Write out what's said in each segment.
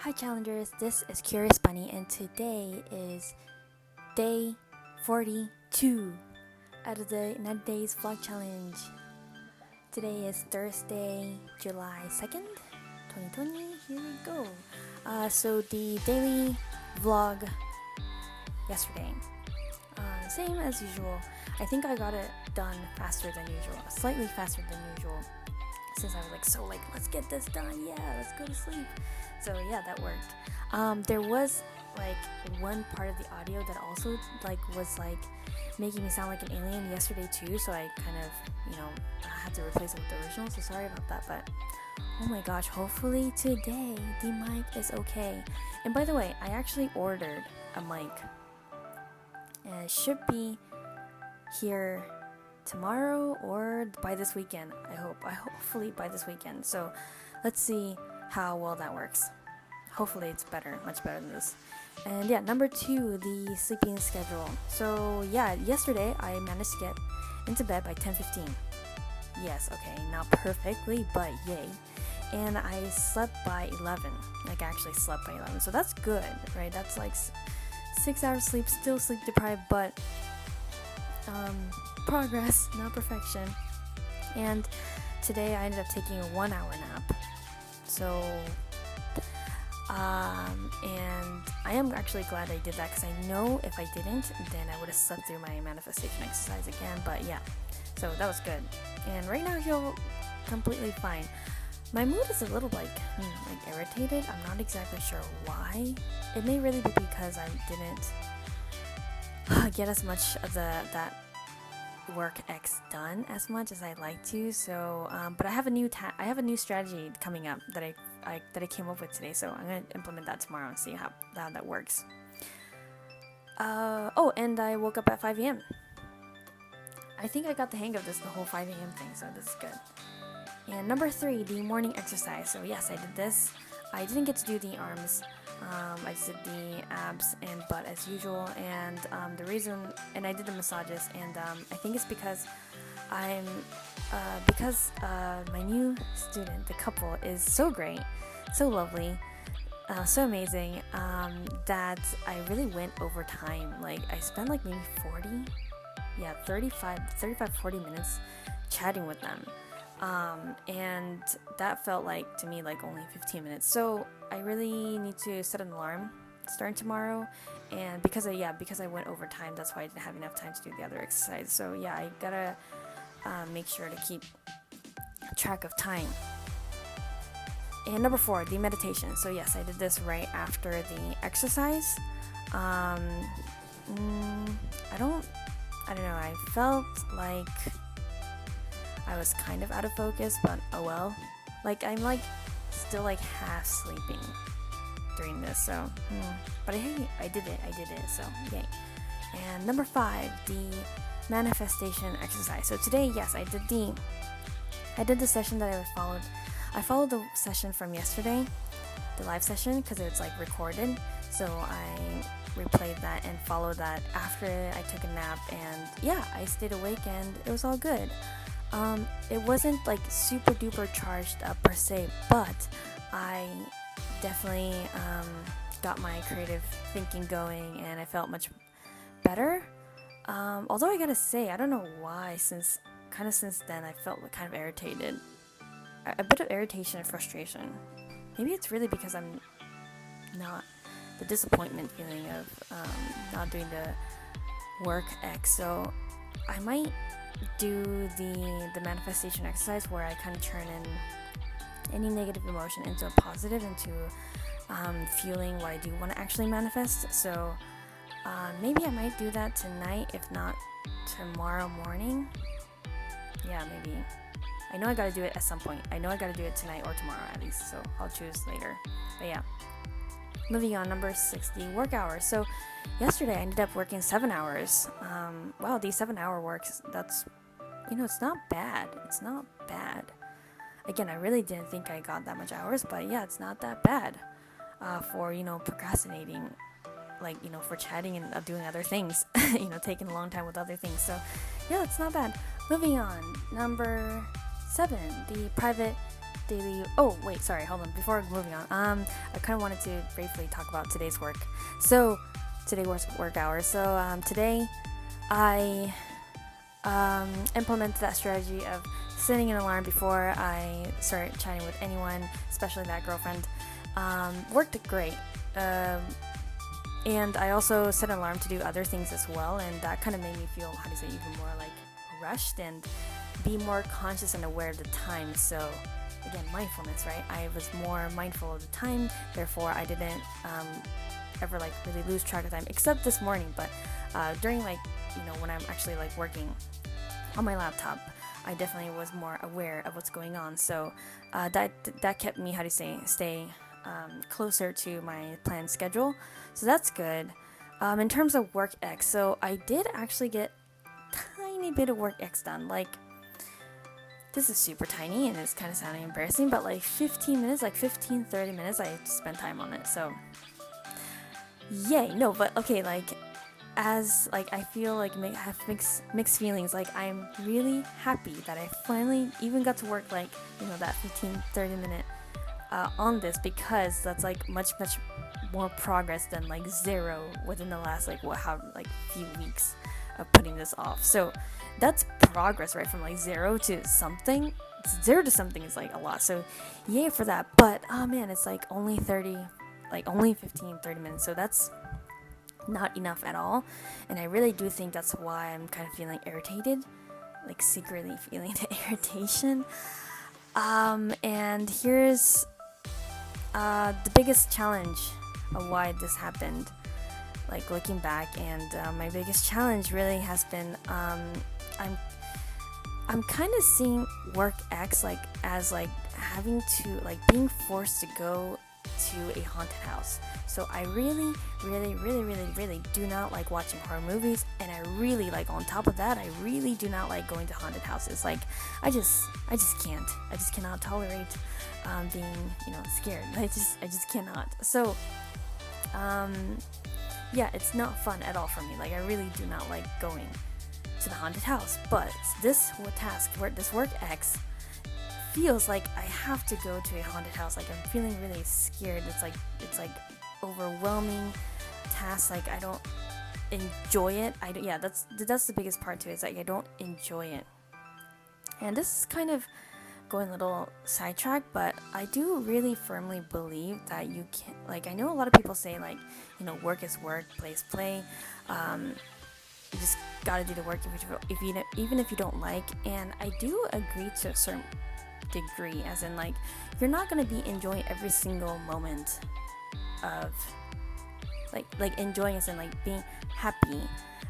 Hi challengers, this is Curious Bunny and today is day 42 out of the 90 days vlog challenge. Today is Thursday, July 2nd, 2020. Here we go. So the daily vlog yesterday, same as usual. I think I got it done faster than usual, slightly faster than usual. Since I was let's get this done, let's go to sleep. So yeah, that worked. There was one part of the audio that also was making me sound like an alien yesterday too, so I kind of had to replace it with the original, so sorry about that. But oh my gosh, hopefully today the mic is okay. And by the way, I actually ordered a mic and it should be here tomorrow or by this weekend. Hopefully by this weekend. So let's see how well that works. Hopefully it's better, much better than this. And yeah, number 2, the sleeping schedule. So yeah, yesterday I managed to get into bed by 10:15. Yes, okay, not perfectly, but yay. And I slept by 11. I actually slept by 11. So that's good, right? That's 6 hours sleep, still sleep deprived, but progress, not perfection. And today I ended up taking a 1-hour nap. So and I am actually glad I did that, because I know if I didn't, then I would have slept through my manifestation exercise again. But yeah, so that was good. And right now I feel completely fine. My mood is a little irritated. I'm not exactly sure why. It may really be because I didn't get as much of that work X done as much as I'd like to. So but I have a new strategy coming up that I came up with today, so I'm gonna implement that tomorrow and see how that works. And I woke up at 5 a.m. I think I got the hang of this, the whole 5 a.m. thing, so this is good. And number 3, the morning exercise. So yes, I did this. I didn't get to do the arms. I just did the abs and butt as usual, and the reason, and I did the massages, and I think it's because my new student, the couple, is so great, so lovely, so amazing, that I really went over time. I spent maybe 40 minutes chatting with them. And that felt to me only 15 minutes. So I really need to set an alarm starting tomorrow. And because I went over time, that's why I didn't have enough time to do the other exercise. So yeah, I gotta make sure to keep track of time. And number 4, the meditation. So yes, I did this right after the exercise. I don't know. I felt like I was kind of out of focus, but oh well. I'm still half sleeping during this, so but I did it, so yay. And number 5, the manifestation exercise. So today, yes, I did the session that I followed the session from yesterday, the live session, because it's recorded, so I replayed that and followed that after I took a nap, and yeah, I stayed awake and it was all good. It wasn't super duper charged up per se, but I definitely got my creative thinking going and I felt much better. Although I gotta say, I don't know why, since then I felt kind of irritated. A bit of irritation and frustration. Maybe it's really because I'm not, the disappointment feeling of not doing the work X. So I might do the manifestation exercise where I kind of turn in any negative emotion into a positive, into fueling what I do want to actually manifest. So maybe I might do that tonight, if not tomorrow morning. Yeah, maybe. I know I gotta do it at some point. I know I gotta do it tonight or tomorrow at least, so I'll choose later. But yeah. Moving on, number 6, the work hours. So yesterday I ended up working 7 hours. Wow, these 7-hour works, that's, it's not bad. It's not bad. Again, I really didn't think I got that much hours, but yeah, it's not that bad for, procrastinating, for chatting and doing other things, taking a long time with other things. So yeah, it's not bad. Moving on, number 7, the private daily. Oh wait, sorry, hold on. Before moving on, I kind of wanted to briefly talk about today's work. So today was work hours. So today I implemented that strategy of setting an alarm before I start chatting with anyone, especially that girlfriend. Worked great. And I also set an alarm to do other things as well, and that kind of made me feel, how to say, even more like rushed and be more conscious and aware of the time. So again, mindfulness, right? I was more mindful of the time, therefore I didn't ever like really lose track of time, except this morning. But during like, when I'm actually like working on my laptop, I definitely was more aware of what's going on. So that kept me, how to say, stay closer to my planned schedule. So that's good. In terms of work X, so I did actually get tiny bit of work X done. Like, this is super tiny and it's kind of sounding embarrassing, but like 15 minutes, like 15-30 minutes, I spent time on it. So yay. No, but okay, like, as like I feel like I have mixed feelings. Like, I'm really happy that I finally even got to work like that 15-30 minute on this, because that's like much more progress than like zero within the last like few weeks of putting this off. So that's progress, right? From like zero to something. Zero to something is like a lot. So yay for that. But oh man, it's like only 15-30 minutes. So that's not enough at all. And I really do think that's why I'm kind of feeling irritated, like secretly feeling the irritation. And here's the biggest challenge of why this happened, like looking back. And my biggest challenge really has been I'm kind of seeing work X like as like having to like being forced to go to a haunted house. So I really do not like watching horror movies, and I really, like, on top of that, I really do not like going to haunted houses. Like, I just can't. I just cannot tolerate being, scared. I just cannot. So yeah, it's not fun at all for me. Like, I really do not like going to the haunted house. But this work X feels like I have to go to a haunted house. Like, I'm feeling really scared. It's like overwhelming task. Like, I don't enjoy it. That's the biggest part to it. It's like I don't enjoy it. And this is kind of going a little sidetracked, but I do really firmly believe that you can, like, I know a lot of people say, like, work is work, play is play. You just gotta do the work even if you don't like. And I do agree to a certain degree, as in, like, you're not gonna be enjoying every single moment of like enjoying, as in like being happy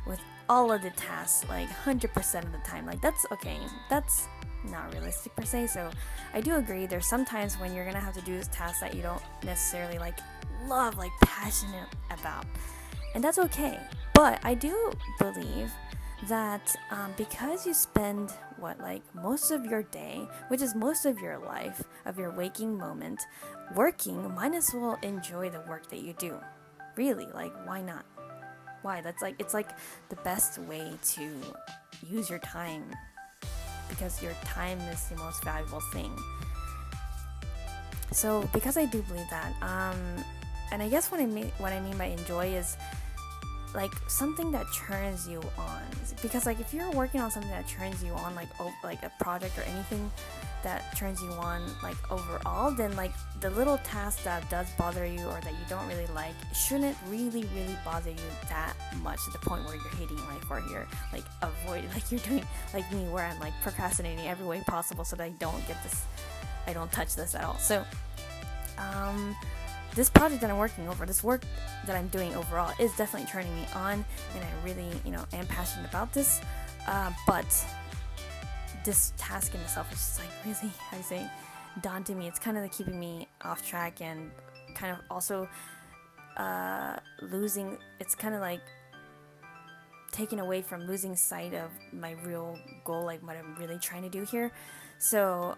with all of the tasks like 100% of the time. Like, that's okay, that's not realistic per se. So I do agree there's sometimes when you're gonna have to do tasks that you don't necessarily like love, like passionate about, and that's okay. But I do believe that because you spend most of your day, which is most of your life, of your waking moment, working, might as well enjoy the work that you do. Really, like, why not? Why? It's like the best way to use your time, because your time is the most valuable thing. So because I do believe that, and I guess what I mean by enjoy is like something that turns you on. Because like if you're working on something that turns you on, like a project or anything that turns you on, like overall, then like the little task that does bother you or that you don't really like shouldn't really bother you that much to the point where you're hating life, or you're like avoiding, like you're doing like me, where I'm like procrastinating every way possible so that I don't touch this at all. So this project that I'm working over, this work that I'm doing overall, is definitely turning me on, and I really, am passionate about this. But this task in itself is just like really, how to say, daunting me. It's kind of like keeping me off track, and kind of also it's kind of like taken away from losing sight of my real goal, like what I'm really trying to do here. So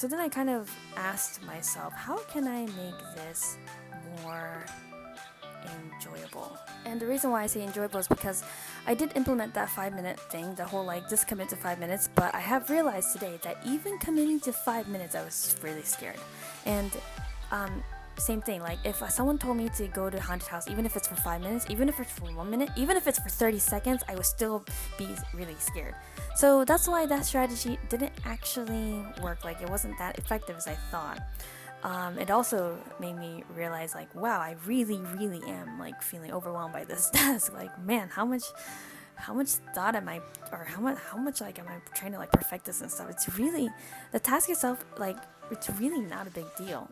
then I kind of asked myself, how can I make this more enjoyable. And the reason why I say enjoyable is because I did implement that 5-minute thing, the whole like just commit to 5 minutes, but I have realized today that even committing to 5 minutes, I was really scared. And same thing, like if someone told me to go to a haunted house, even if it's for 5 minutes, even if it's for 1 minute, even if it's for 30 seconds, I would still be really scared. So that's why that strategy didn't actually work. Like it wasn't that effective as I thought. It also made me realize like, wow, I really am like feeling overwhelmed by this task. Like, man, how much thought am I, or how much like am I trying to like perfect this and stuff? It's really, the task itself, like, it's really not a big deal.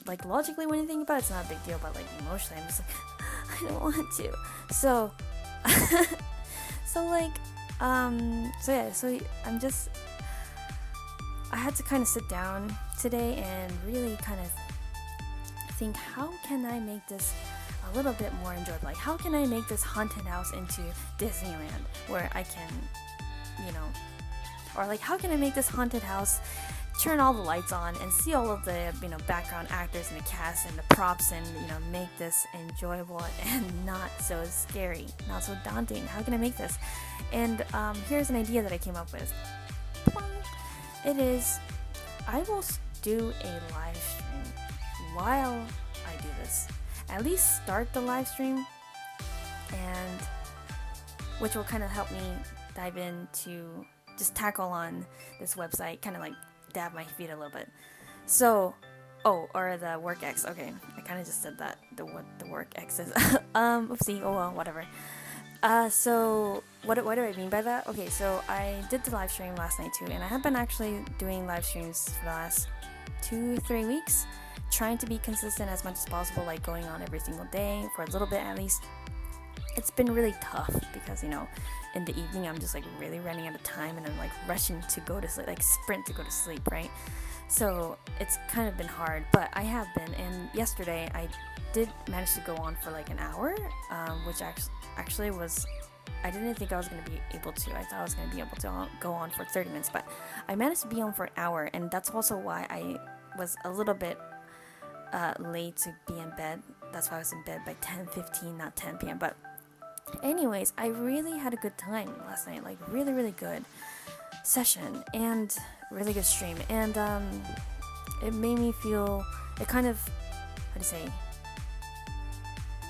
Like logically when you think about it, it's not a big deal, but like emotionally I'm just like, I don't want to. So I had to kind of sit down today and really kind of think, how can I make this a little bit more enjoyable? Like, how can I make this haunted house into Disneyland where I can, or like, how can I make this haunted house, turn all the lights on and see all of the, background actors and the cast and the props and, make this enjoyable and not so scary, not so daunting. How can I make this? And here's an idea that I came up with. It is, I will do a live stream while I do this. At least start the live stream, and which will kind of help me dive into, just tackle on this website, kind of like dab my feet a little bit. So, or the work X. Okay, I kind of just said that, the work X is. Oopsie, oh well, whatever. So what do I mean by that? Okay, so I did the live stream last night too, and I have been actually doing live streams for the last 2-3 weeks, trying to be consistent as much as possible, like going on every single day for a little bit at least. It's been really tough because, in the evening I'm just like really running out of time and I'm like rushing to go to sleep, like sprint to go to sleep, right? So it's kind of been hard, but I have been, and yesterday I did manage to go on for like an hour, which actually was, I didn't think I was going to be able to. I thought I was going to be able to go on for 30 minutes, but I managed to be on for an hour, and that's also why I was a little bit late to be in bed. That's why I was in bed by 10:15, not 10 p.m. But anyways, I really had a good time last night, like really good session and really good stream, and it made me feel, it kind of,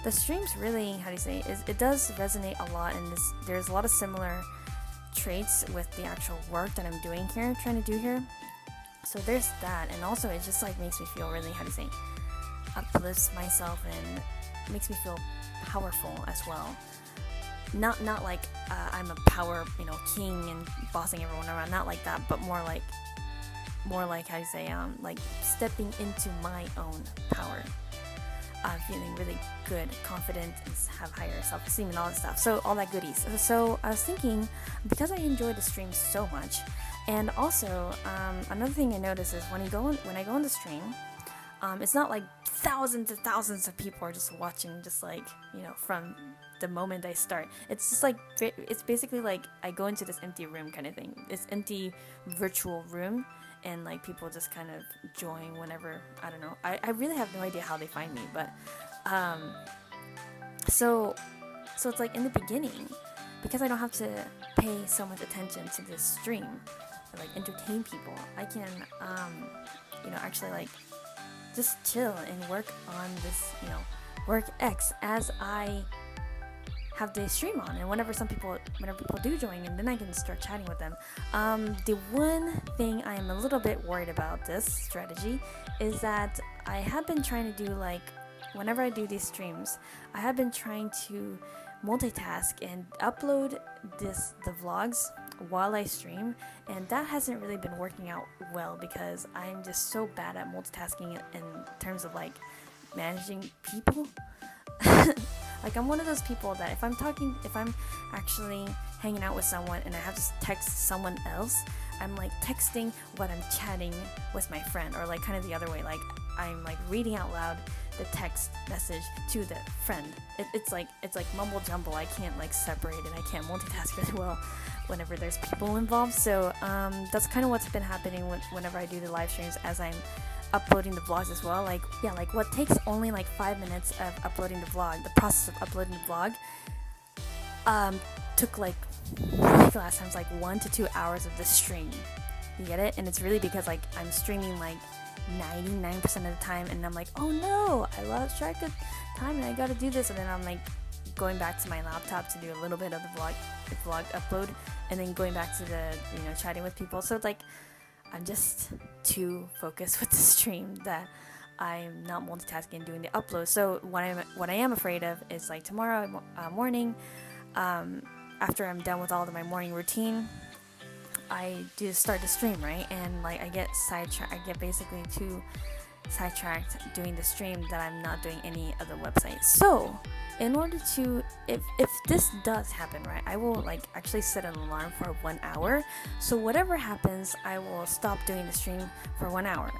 the streams really, it does resonate a lot, and there's a lot of similar traits with the actual work that I'm doing here, trying to do here. So there's that, and also it just like makes me feel really, uplifts myself and makes me feel powerful as well. Not like I'm a power, king and bossing everyone around, not like that, but more like like stepping into my own power. Feeling really good, confident, and have higher self-esteem and all that stuff. So all that goodies. So I was thinking, because I enjoy the stream so much, and also another thing I notice is when I go on the stream, it's not like thousands and thousands of people are just watching, just like from the moment I start. It's just like, it's basically like I go into this empty room kind of thing, this empty virtual room. And like people just kind of join whenever, I don't know. I really have no idea how they find me, but so it's like in the beginning, because I don't have to pay so much attention to this stream or like entertain people, I can actually like just chill and work on this work X as I have the stream on, and whenever people do join, and then I can start chatting with them. The one thing I am a little bit worried about this strategy is that I have been trying to do, like, whenever I do these streams, I have been trying to multitask and upload the vlogs while I stream, and that hasn't really been working out well because I'm just so bad at multitasking in terms of like managing people. Like, I'm one of those people that if I'm actually hanging out with someone and I have to text someone else, I'm like texting what I'm chatting with my friend, or like kind of the other way, like I'm like reading out loud the text message to the friend. It's like mumble jumble. I can't like separate it. I can't multitask really well whenever there's people involved. So that's kind of what's been happening whenever I do the live streams, as I'm uploading the vlogs as well. Like, yeah, like what takes only like 5 minutes of uploading the vlog, the process of uploading the vlog, took like, I think last time was like 1 to 2 hours of the stream. You get it? And it's really because like I'm streaming like 99% of the time, and I'm like, oh no, I lost track of time and I gotta do this, and then I'm like going back to my laptop to do a little bit of the vlog upload, and then going back to the, you know, chatting with people. So it's like I'm just too focused with the stream that I'm not multitasking doing the upload. So what I am afraid of is like tomorrow morning, after I'm done with all of my morning routine, I do start the stream, right? And like I get sidetracked. I get basically too sidetracked doing the stream that I'm not doing any other websites. So in order to, if this does happen, right, I will like actually set an alarm for 1 hour. So whatever happens, I will stop doing the stream for 1 hour.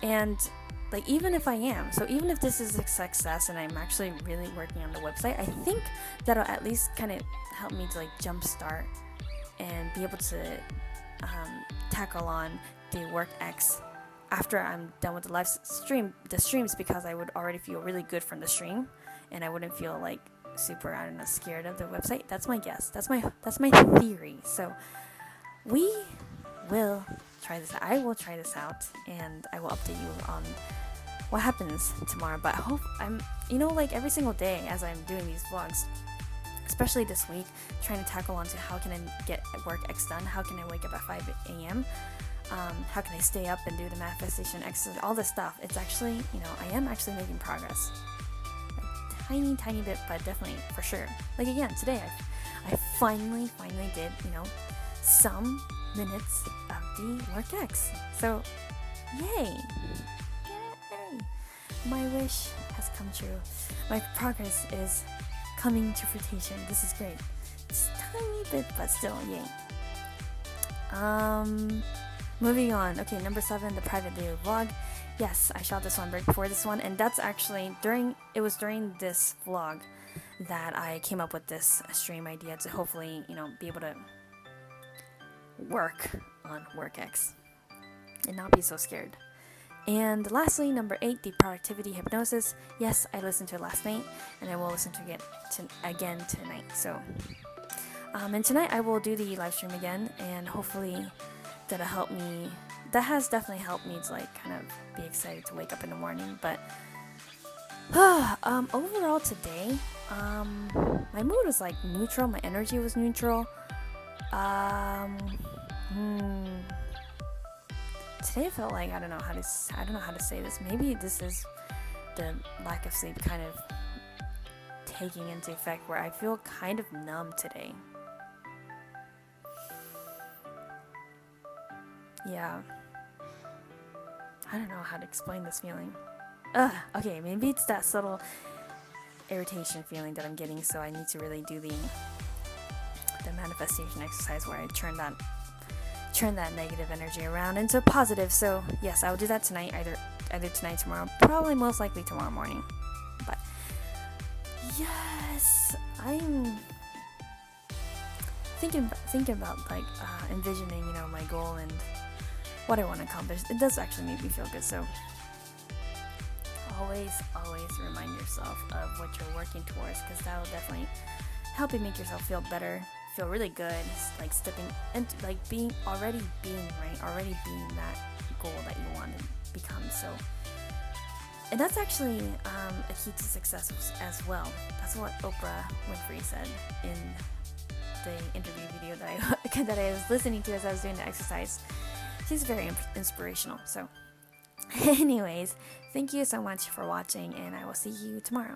And like even if this is a success and I'm actually really working on the website, I think that'll at least kind of help me to like jumpstart and be able to tackle on the work X after I'm done with the streams, because I would already feel really good from the stream, and I wouldn't feel like super, I don't know, scared of the website. That's my guess. That's my theory. So we will try this out. I will try this out, and I will update you on what happens tomorrow. But I hope like every single day as I'm doing these vlogs, especially this week, trying to tackle onto how can I get work X done, how can I wake up at 5 a.m., how can I stay up and do the manifestation exercise, all this stuff. It's actually, I am actually making progress. A tiny bit, but definitely, for sure. Like again, today I finally did, some minutes of the work X. So, yay! My wish has come true. My progress is coming to fruition. This is great. It's a tiny bit, but still, yay. Moving on. Okay, number 7, the private daily vlog. Yes, I shot this one right before this one, and that's actually during this vlog that I came up with this stream idea to hopefully, be able to work on WorkX and not be so scared. And lastly, number 8, the productivity hypnosis. Yes, I listened to it last night, and I will listen to it again tonight. So, and tonight I will do the live stream again, and hopefully that'll help me. That has definitely helped me to like kind of be excited to wake up in the morning. But overall today, my mood was like neutral. My energy was neutral. Today I felt like I don't know how to say this. Maybe this is the lack of sleep kind of taking into effect, where I feel kind of numb today. Yeah. I don't know how to explain this feeling. Okay, maybe it's that subtle irritation feeling that I'm getting, so I need to really do the manifestation exercise where I turn that negative energy around into positive. So yes, I will do that tonight, either tonight, tomorrow, probably most likely tomorrow morning. But yes, I'm thinking about like envisioning, my goal and what I want to accomplish. It does actually make me feel good. So always remind yourself of what you're working towards, because that will definitely help you make yourself feel better, feel really good, like stepping into like already being that goal that you want to become. So, and that's actually a key to success as well. That's what Oprah Winfrey said in the interview video that I was listening to as I was doing the exercise. She's very inspirational. So anyways, thank you so much for watching, and I will see you tomorrow.